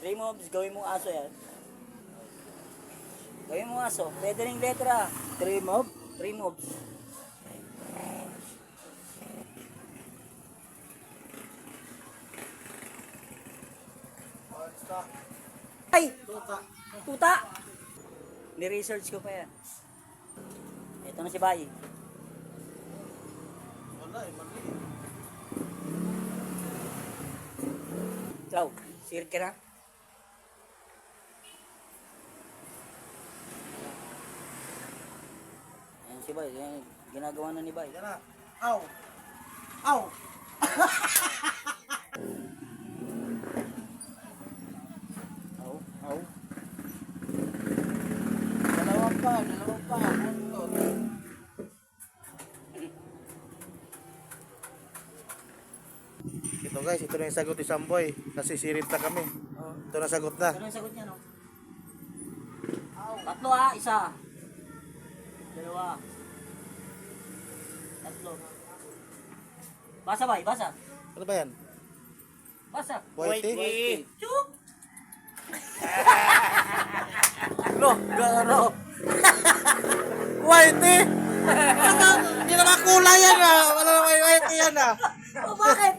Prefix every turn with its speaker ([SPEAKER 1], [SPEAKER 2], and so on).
[SPEAKER 1] 3 moves, gawin mong aso yan. Gawin mong aso. Pwede rin letra.
[SPEAKER 2] 3 mob.
[SPEAKER 1] 3 moves. Ay! Tuta! Ni-research ko pa yan. Ito na si Bayi.
[SPEAKER 2] Wala eh, mali.
[SPEAKER 1] Ciao. Sir ka na? Ayan si Bayi. Ayan, ginagawa na ni Bayi.
[SPEAKER 2] Yan na. Aw! Aw!
[SPEAKER 1] Au, au.
[SPEAKER 2] Dalawa pa. Buntot. Ito guys, ito na yung sagot ni Samboy. Nasisirit na kami.
[SPEAKER 1] Oh.
[SPEAKER 2] Ito na sagot na.
[SPEAKER 1] Ano yung sagot niya, no? Tatlo ha, isa. Dalawa. Tatlo. Basa ba? Basa.
[SPEAKER 2] Ano ba yan?
[SPEAKER 1] Basa.
[SPEAKER 2] Whitey?
[SPEAKER 1] Chuk!
[SPEAKER 2] Lo, garo. Whitey? Hindi na makulay yan ah. Wala na may whitey yan ah.
[SPEAKER 1] Oh, bakit?